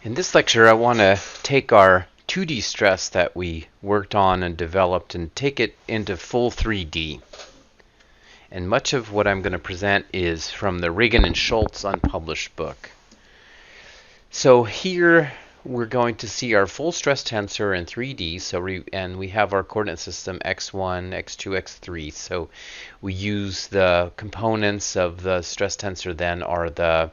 In this lecture, I want to take our 2D stress that we worked on and developed and take it into full 3D. And much of what I'm going to present is from the Regan and Schultz unpublished book. So here we're going to see our full stress tensor in 3D. And we have our coordinate system x1, x2, x3. So we use the components of the stress tensor then are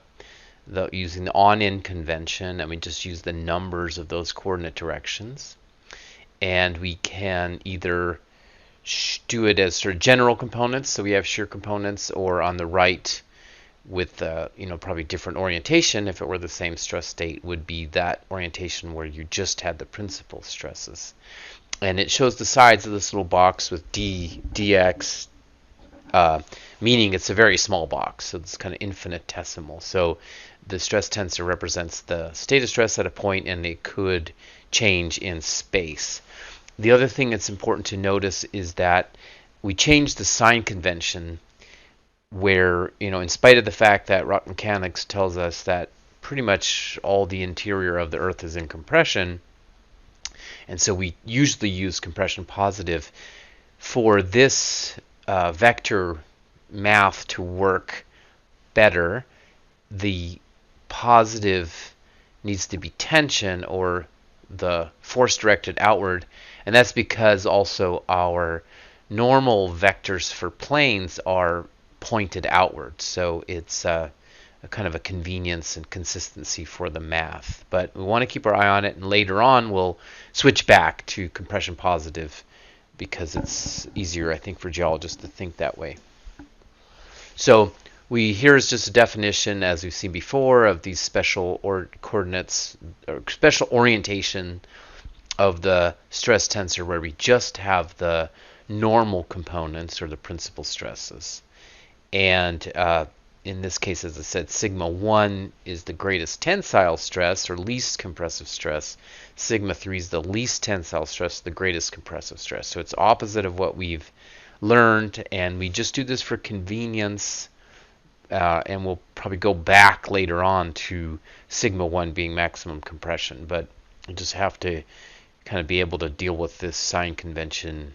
using the on-in convention, and we just use the numbers of those coordinate directions. And we can either do it as sort of general components, so we have shear components, or on the right with probably different orientation. If it were the same stress state, would be that orientation where you just had the principal stresses. And it shows the sides of this little box with dx, meaning it's a very small box, so it's kind of infinitesimal. So the stress tensor represents the state of stress at a point, and it could change in space. The other thing that's important to notice is that we changed the sign convention where, in spite of the fact that rock mechanics tells us that pretty much all the interior of the Earth is in compression, and so we usually use compression positive. For this vector math to work better, the positive needs to be tension, or the force directed outward, and that's because also our normal vectors for planes are pointed outward, so it's a kind of a convenience and consistency for the math. But we want to keep our eye on it, and later on we'll switch back to compression positive because it's easier, I think, for geologists to think that way. So here's just a definition, as we've seen before, of these special coordinates, or special orientation of the stress tensor, where we just have the normal components, or the principal stresses. And in this case, as I said, sigma 1 is the greatest tensile stress, or least compressive stress. Sigma 3 is the least tensile stress, the greatest compressive stress. So it's opposite of what we've learned, and we just do this for convenience. And we'll probably go back later on to sigma 1 being maximum compression, but you just have to kind of be able to deal with this sign convention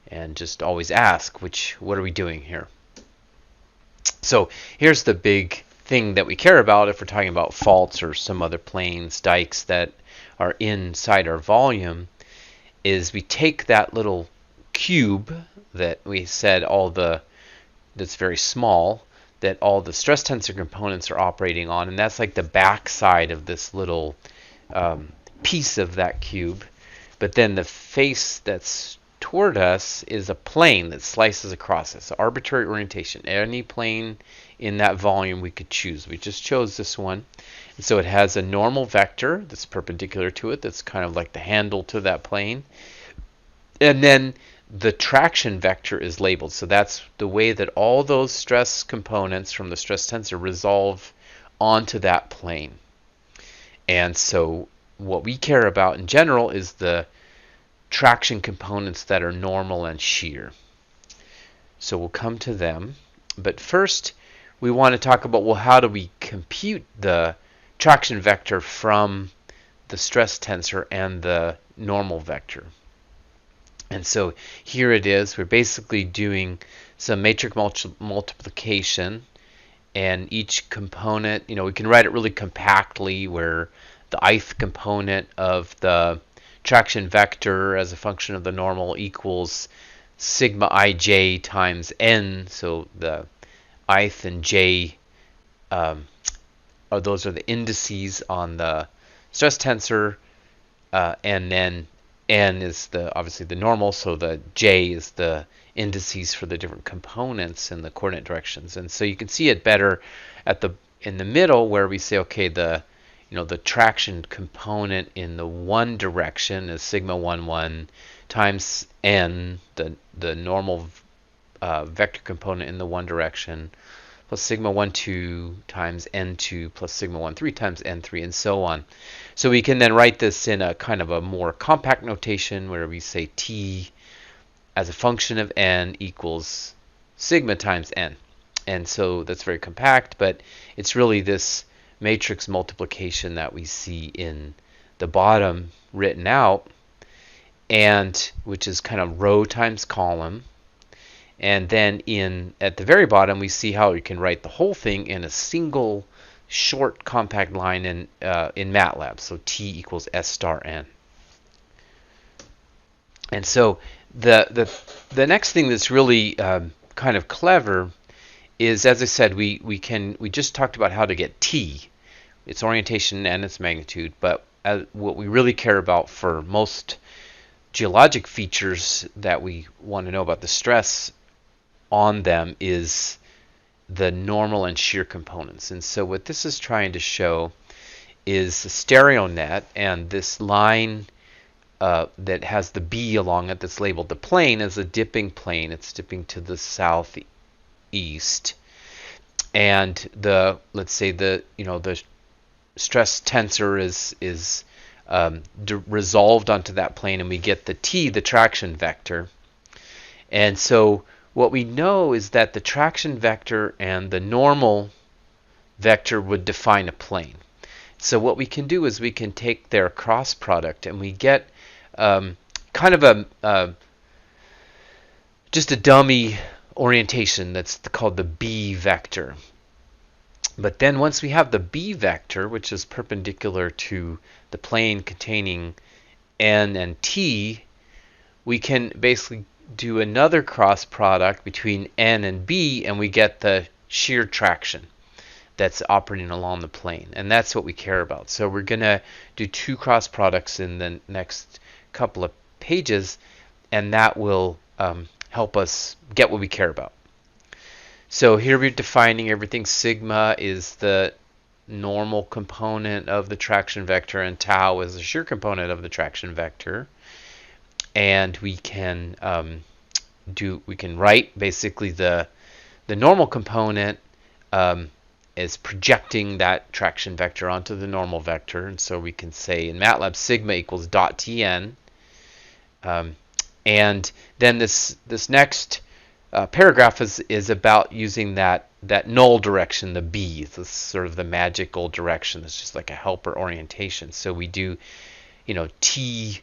and just always ask, what are we doing here? So here's the big thing that we care about if we're talking about faults or some other planes, dikes that are inside our volume, is we take that little cube that we said that's very small, that all the stress tensor components are operating on, and that's like the back side of this little piece of that cube. But then the face that's toward us is a plane that slices across it. So arbitrary orientation. Any plane in that volume we could choose. We just chose this one. And so it has a normal vector that's perpendicular to it, that's kind of like the handle to that plane. And then the traction vector is labeled. So that's the way that all those stress components from the stress tensor resolve onto that plane. And so what we care about in general is the traction components that are normal and shear. So we'll come to them. But first, we want to talk about, well, how do we compute the traction vector from the stress tensor and the normal vector? And so here it is. We're basically doing some matrix multiplication, and each component, we can write it really compactly, where the ith component of the traction vector as a function of the normal equals sigma ij times n. So the ith and j those are the indices on the stress tensor, and then n is obviously the normal, so the j is the indices for the different components in the coordinate directions. And so you can see it better in the middle, where we say, okay, the traction component in the one direction is sigma 1, 1 times n, the normal vector component in the one direction, plus sigma 1, 2 times n2 plus sigma 1, 3 times n3, and so on. So we can then write this in a kind of a more compact notation, where we say t as a function of n equals sigma times n. And so that's very compact, but it's really this matrix multiplication that we see in the bottom written out, and which is kind of row times column. And then at the very bottom, we see how we can write the whole thing in a single short compact line in MATLAB. So T equals S star N. And so the next thing that's really kind of clever is, as I said, we just talked about how to get T, its orientation and its magnitude, but what we really care about for most geologic features that we want to know about the stress on them is the normal and shear components. And so what this is trying to show is a stereo net, and this line that has the B along it that's labeled the plane is a dipping plane. It's dipping to the southeast, and let's say the stress tensor is resolved onto that plane, and we get the T, the traction vector. And so what we know is that the traction vector and the normal vector would define a plane. So what we can do is we can take their cross product, and we get kind of just a dummy orientation that's called the B vector. But then once we have the B vector, which is perpendicular to the plane containing N and T, we can basically do another cross product between N and B, and we get the shear traction that's operating along the plane. And that's what we care about. So we're going to do two cross products in the next couple of pages, and that will help us get what we care about. So here we're defining everything. Sigma is the normal component of the traction vector, and tau is the shear component of the traction vector. And we can write basically the normal component is projecting that traction vector onto the normal vector. And so we can say in MATLAB sigma equals dot Tn. And then this next paragraph is about using that null direction, the B. This is sort of the magical direction. It's just like a helper orientation. So we do, T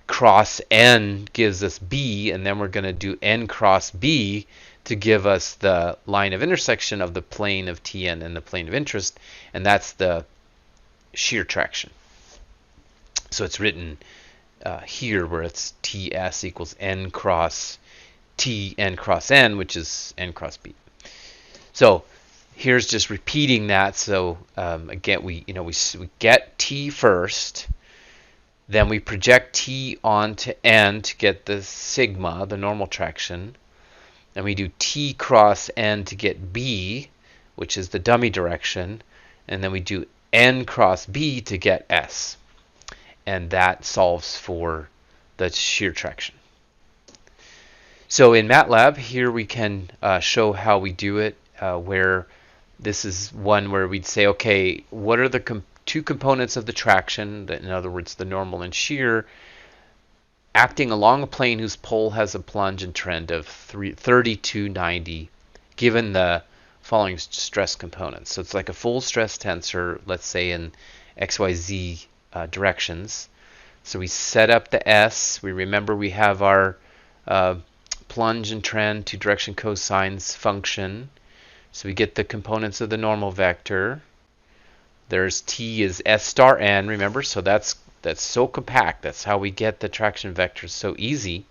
cross N gives us B, and then we're going to do N cross B to give us the line of intersection of the plane of Tn and the plane of interest, and that's the shear traction. So it's written here where it's Ts equals N cross T N cross N, which is N cross B. So here's just repeating that. So again, we get T first, then we project T onto N to get the sigma, the normal traction. Then we do T cross N to get B, which is the dummy direction. And then we do N cross B to get S. And that solves for the shear traction. So in MATLAB, here we can show how we do it, where this is one where we'd say, okay, what are the two components of the traction, in other words, the normal and shear, acting along a plane whose pole has a plunge and trend of 30 to 90, given the following stress components. So it's like a full stress tensor, let's say in XYZ directions. So we set up the S. We remember we have our plunge and trend, two direction cosines function. So we get the components of the normal vector. There's T is S star N, remember? So that's so compact. That's how we get the traction vector so easy.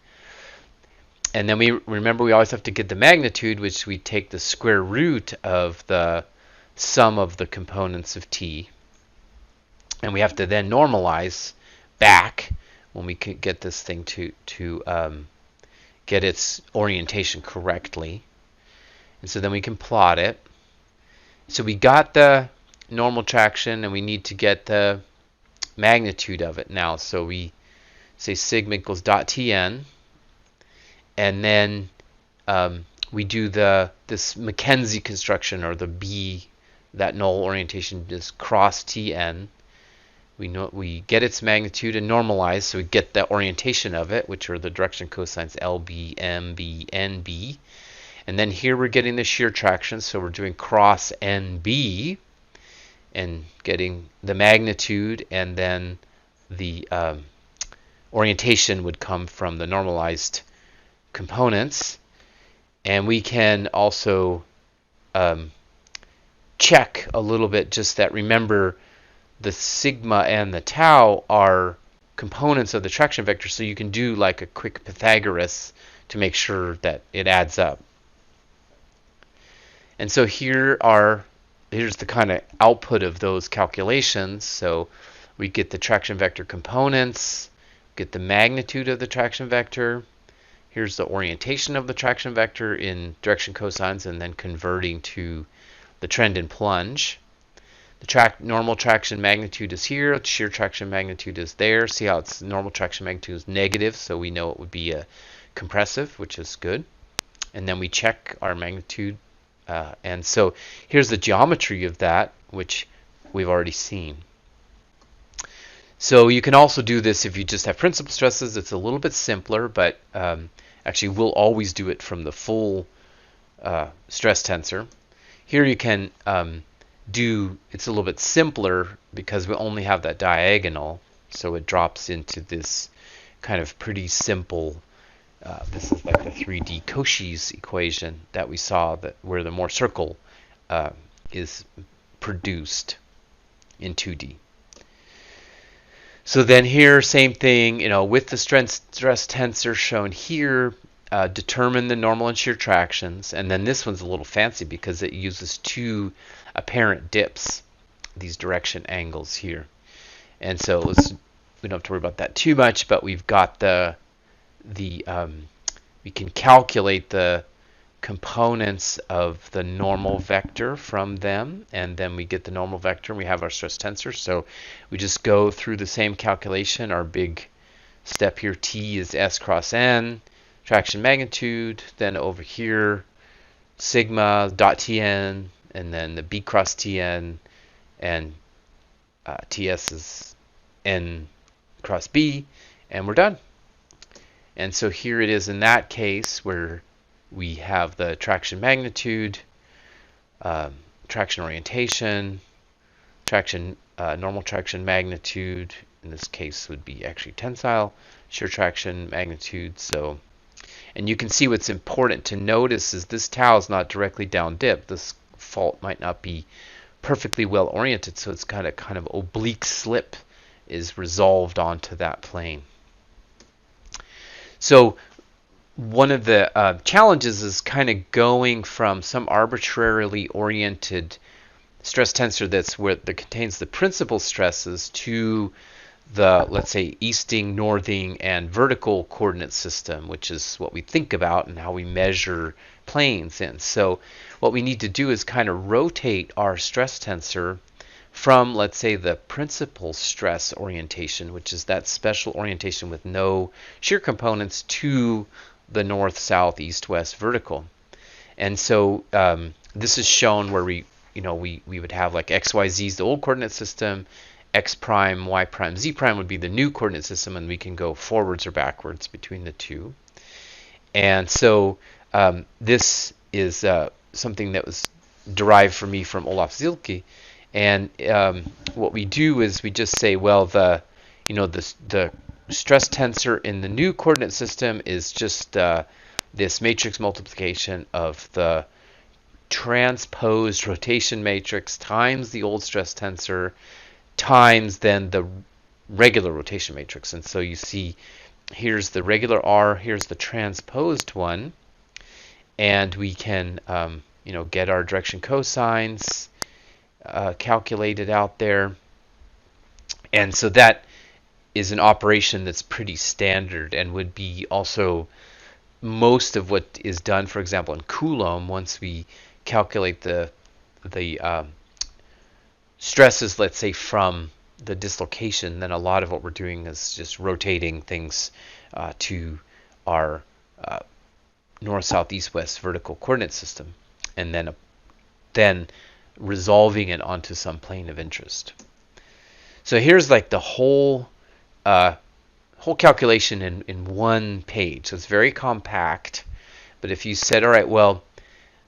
And then we remember we always have to get the magnitude, which we take the square root of the sum of the components of T. And we have to then normalize back when we can get this thing to get its orientation correctly. And so then we can plot it. So we got the normal traction, and we need to get the magnitude of it now. So we say sigma equals dot Tn, and then we do this Mackenzie construction, or the B, that null orientation, is cross Tn. We get its magnitude and normalize, so we get the orientation of it, which are the direction cosines LB, MB, NB. And then here we're getting the shear traction, so we're doing cross NB. and getting the magnitude, and then the orientation would come from the normalized components. And we can also check a little bit just that, remember, the sigma and the tau are components of the traction vector, so you can do like a quick Pythagoras to make sure that it adds up. And so here's the kind of output of those calculations. So we get the traction vector components, get the magnitude of the traction vector. Here's the orientation of the traction vector in direction cosines, and then converting to the trend and plunge. The normal traction magnitude is here. The shear traction magnitude is there. See how its normal traction magnitude is negative, so we know it would be a compressive, which is good. And then we check our magnitude. And so here's the geometry of that, which we've already seen. So you can also do this if you just have principal stresses. It's a little bit simpler, but actually we'll always do it from the full stress tensor. Here you can it's a little bit simpler because we only have that diagonal, so it drops into this kind of pretty simple, this is like the 3D Cauchy's equation that we saw, where the Mohr circle is produced in 2D. So then here, same thing, with the stress tensor shown here, determine the normal and shear tractions. And then this one's a little fancy because it uses two apparent dips, these direction angles here. And so we don't have to worry about that too much, but we've got we can calculate the components of the normal vector from them, and then we get the normal vector and we have our stress tensor. So we just go through the same calculation. Our big step here, T is S cross N, traction magnitude, then over here sigma dot Tn, and then the B cross Tn, and Ts is N cross B, and we're done. And so here it is in that case where we have the traction magnitude, traction orientation, normal traction magnitude, in this case would be actually tensile, shear traction magnitude. So, and you can see what's important to notice is this tau is not directly down dip. This fault might not be perfectly well oriented, so it's kind of oblique slip is resolved onto that plane. So one of the challenges is kind of going from some arbitrarily oriented stress tensor that contains the principal stresses to the, let's say, easting, northing, and vertical coordinate system, which is what we think about and how we measure planes in. So what we need to do is kind of rotate our stress tensor from, let's say, the principal stress orientation, which is that special orientation with no shear components, to the north, south, east, west vertical. And so this is shown where we would have like x, y, z is the old coordinate system, x prime, y prime, z prime would be the new coordinate system, and we can go forwards or backwards between the two. And so this is something that was derived for me from Olaf Zielke. And what we do is we just say, well, the stress tensor in the new coordinate system is just this matrix multiplication of the transposed rotation matrix times the old stress tensor times then the regular rotation matrix. And so you see here's the regular R, here's the transposed one, and we can get our direction cosines calculated out there. And so that is an operation that's pretty standard and would be also most of what is done, for example, in Coulomb. Once we calculate the stresses, let's say, from the dislocation, then a lot of what we're doing is just rotating things to our north, south, east, west vertical coordinate system, and then resolving it onto some plane of interest. So here's like the whole calculation in one page. So it's very compact. But if you said, all right, well,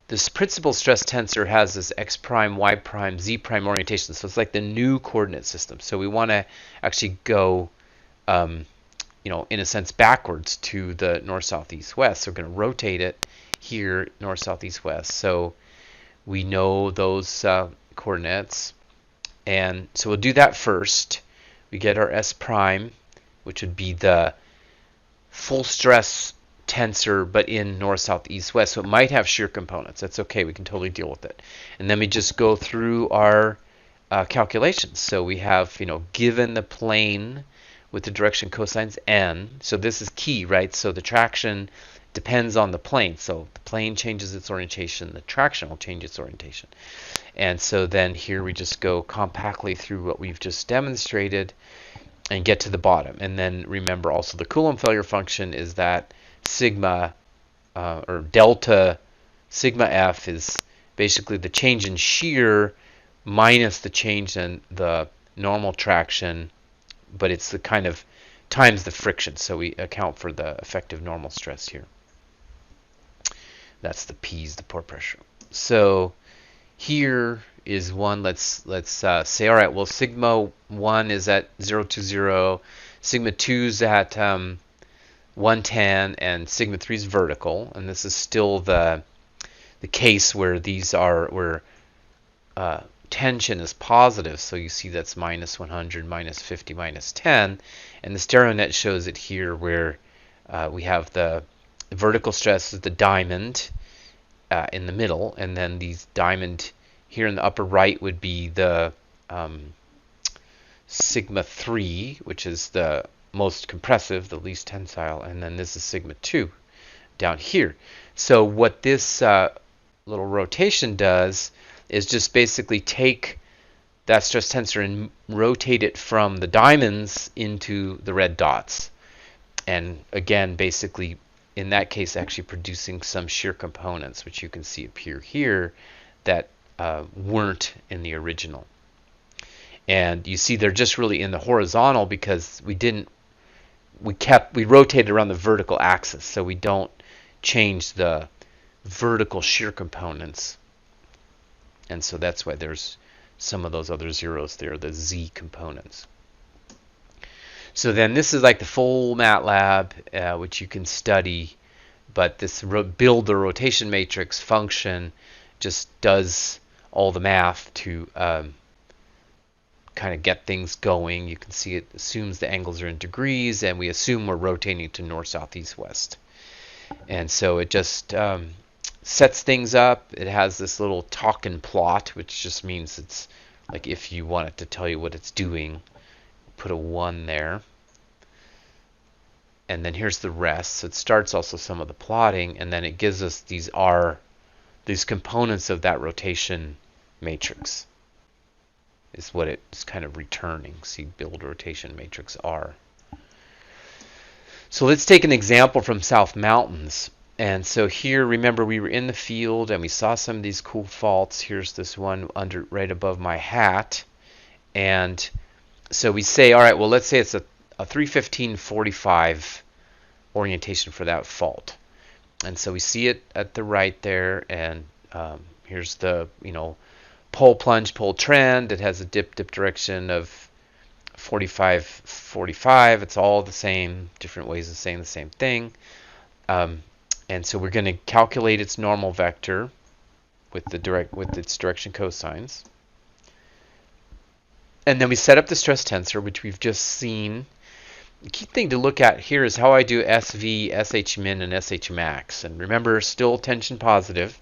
this principal stress tensor has this x prime, y prime, z prime orientation. So it's like the new coordinate system. So we want to actually go, in a sense, backwards to the north, south, east, west. So we're going to rotate it here, north, south, east, west. So we know those coordinates. And so we'll do that first. We get our s prime, which would be the full stress tensor, but in north, south, east, west. So it might have shear components. That's okay. We can totally deal with it. And then we just go through our calculations. So we have, given the plane with the direction cosines n. So this is key, right? So the traction depends on the plane. So the plane changes its orientation. The traction will change its orientation. And so then here we just go compactly through what we've just demonstrated and get to the bottom. And then remember also the Coulomb failure function is that sigma or delta sigma f is basically the change in shear minus the change in the normal traction, but it's the kind of times the friction. So we account for the effective normal stress here. That's the P's, the pore pressure. So here is one. Let's say, all right, well, sigma 1 is at 0 to 0, sigma 2 is at 110, and sigma 3 is vertical. And this is still the case where these are where tension is positive. So you see that's minus 100, minus 50, minus 10, and the stereo net shows it here where we have the vertical stress is the diamond in the middle, and then these diamond here in the upper right would be the sigma 3, which is the most compressive, the least tensile, and then this is sigma 2 down here. So what this little rotation does is just basically take that stress tensor and rotate it from the diamonds into the red dots. And again, basically, in that case, actually producing some shear components, which you can see appear here, that weren't in the original. And you see they're just really in the horizontal because we rotated around the vertical axis, so we don't change the vertical shear components. And so that's why there's some of those other zeros there, the Z components. So then this is like the full MATLAB, which you can study, but this build the rotation matrix function just does all the math to kind of get things going. You can see it assumes the angles are in degrees, and we assume we're rotating to north, south, east, west. And so it just sets things up. It has this little talking plot, which just means it's like if you want it to tell you what it's doing, put a 1 there. And then here's the rest. So it starts also some of the plotting, and then it gives us these components of that rotation matrix is what it's kind of returning. See, build rotation matrix R. So let's take an example from South Mountains. And so here, remember, we were in the field and we saw some of these cool faults. Here's this one right above my hat. And so we say, all right, well, let's say it's a 315/45 orientation for that fault. And so we see it at the right there. And here's the, pole plunge, pole trend. It has a dip direction of 45/45. It's all the same, different ways of saying the same thing. And so we're going to calculate its normal vector with its direction cosines. And then we set up the stress tensor, which we've just seen. The key thing to look at here is how I do SV, SH min, and SH max. And remember, still tension positive.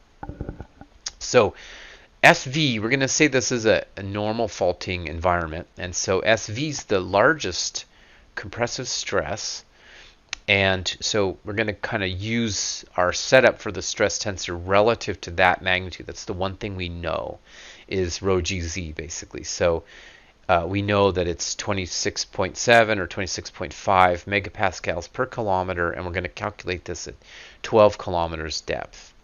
So SV, we're going to say this is a normal faulting environment. And so SV is the largest compressive stress. And so we're going to kind of use our setup for the stress tensor relative to that magnitude. That's the one thing we know is rho GZ, basically. So we know that it's 26.7 or 26.5 megapascals per kilometer, and we're going to calculate this at 12 kilometers depth.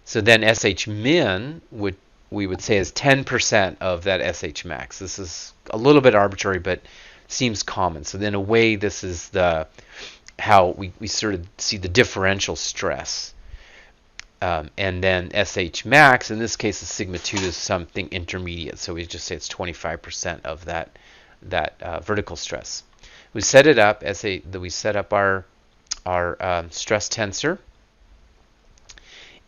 So then SH min, we would say is 10% of that SH max. This is a little bit arbitrary, but seems common. So in a way, this is how we sort of see the differential stress. And then SH max, in this case, the sigma 2 is something intermediate. So we just say it's 25% of that vertical stress. We set it up as we set up our stress tensor,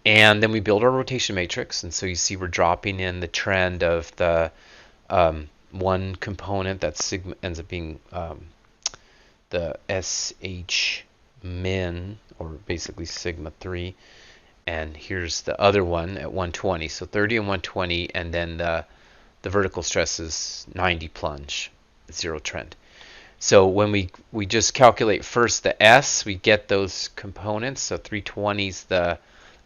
and then we build our rotation matrix. And so you see we're dropping in the trend of the one component that sigma ends up being the SH min, or basically sigma 3. And here's the other one at 120. So 30 and 120, and then the vertical stress is 90 plunge, zero trend. So when we just calculate first the S, we get those components. So 320 is the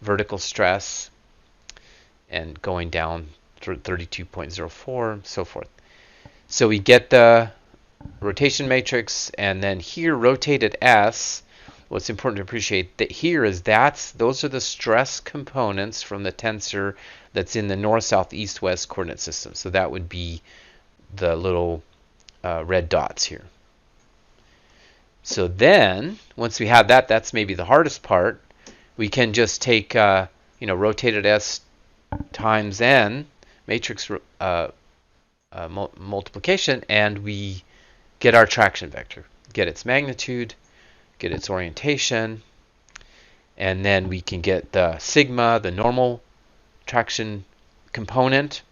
vertical stress, and going down through 32.04, so forth. So we get the rotation matrix, and then here rotated S. What's important to appreciate that here is those are the stress components from the tensor that's in the north, south, east, west coordinate system. So that would be the little red dots here. So then, once we have that, that's maybe the hardest part. We can just take rotated S times N matrix multiplication, and we get our traction vector, get its magnitude, get its orientation, and then we can get the sigma, the normal traction component,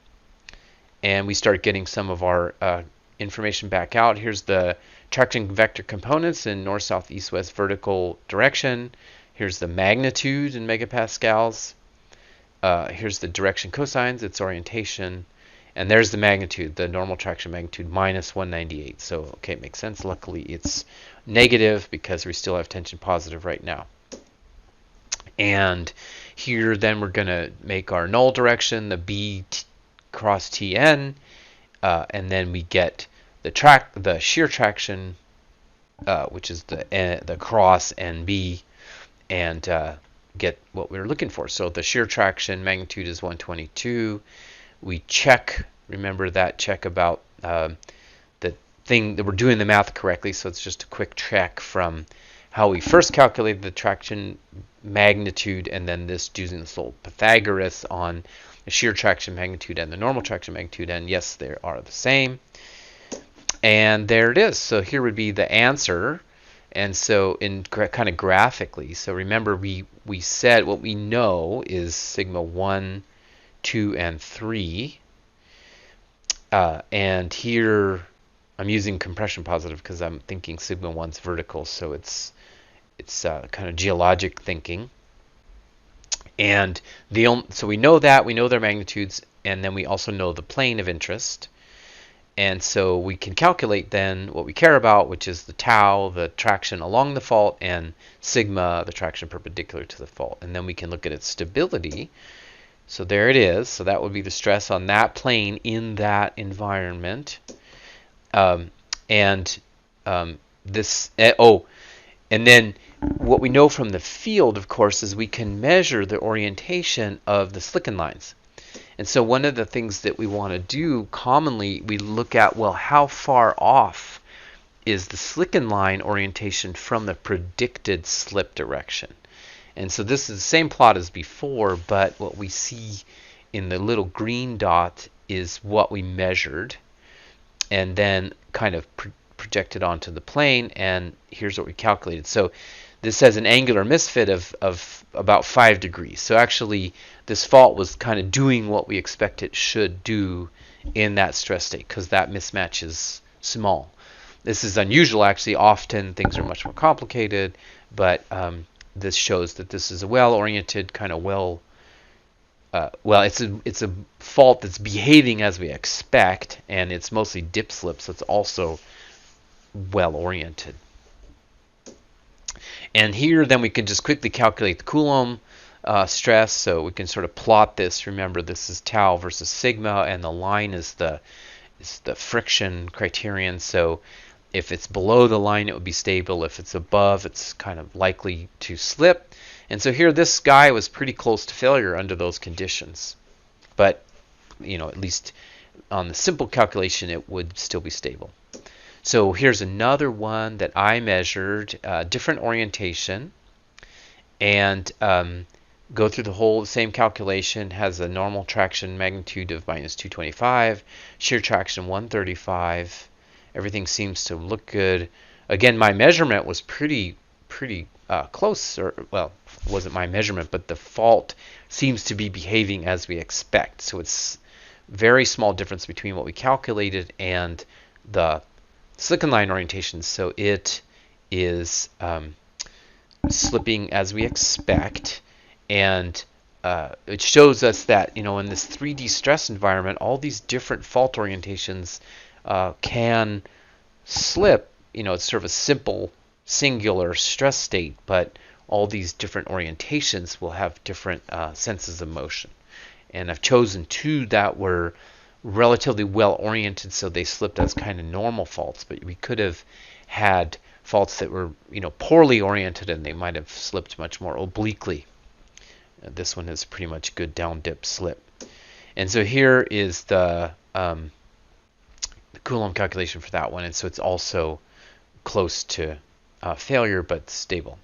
and we start getting some of our information back out. Here's the traction vector components in north, south, east, west vertical direction. Here's the magnitude in megapascals. Here's the direction cosines, its orientation, and there's the magnitude, the normal traction magnitude, minus 198. So, okay, it makes sense. Luckily, it's negative because we still have tension positive right now. And here, then, we're going to make our null direction, the B cross Tn, and then we get the shear traction, which is the cross NB, and get what we're looking for. So the shear traction magnitude is 122. We check, remember that check about the thing that we're doing the math correctly. So it's just a quick check from how we first calculated the traction magnitude, and then this using this little Pythagoras on the shear traction magnitude and the normal traction magnitude, and yes, they are the same. And there it is. So here would be the answer. And so in kind of graphically, so remember we said what we know is sigma 1, 2, and 3. And here I'm using compression positive because I'm thinking sigma 1's vertical, so it's kind of geologic thinking. And so we know that, we know their magnitudes, and then we also know the plane of interest. And so we can calculate then what we care about, which is the tau, the traction along the fault, and sigma, the traction perpendicular to the fault. And then we can look at its stability. So there it is. So that would be the stress on that plane in that environment. And then what we know from the field, of course, is we can measure the orientation of the slicken lines. And so one of the things that we want to do commonly, we look at, well, how far off is the slicken line orientation from the predicted slip direction? And so this is the same plot as before, but what we see in the little green dot is what we measured and then kind of projected onto the plane, and here's what we calculated. So this has an angular misfit of about 5 degrees. So actually, this fault was kind of doing what we expect it should do in that stress state because that mismatch is small. This is unusual, actually. Often things are much more complicated, but this shows that this is a well-oriented, kind of it's a fault that's behaving as we expect, and it's mostly dip slip, so it's also well-oriented. And here, then we can just quickly calculate the Coulomb stress. So we can sort of plot this. Remember, this is tau versus sigma, and the line is the friction criterion. So if it's below the line, it would be stable. If it's above, it's kind of likely to slip. And so here, this guy was pretty close to failure under those conditions. But, at least on the simple calculation, it would still be stable. So here's another one that I measured, different orientation, and go through the whole same calculation, has a normal traction magnitude of minus 225, shear traction 135. Everything seems to look good. Again, my measurement was pretty close, or well, it wasn't my measurement, but the fault seems to be behaving as we expect. So it's very small difference between what we calculated and the silicon line orientation. So it is slipping as we expect, and it shows us that, you know, in this 3D stress environment, all these different fault orientations can slip. You know, it's sort of a simple singular stress state, but all these different orientations will have different senses of motion. And I've chosen two that were relatively well oriented, so they slipped as kind of normal faults, but we could have had faults that were, you know, poorly oriented, and they might have slipped much more obliquely. This one is pretty much good down dip slip. And so here is the Coulomb calculation for that one, and so it's also close to failure but stable.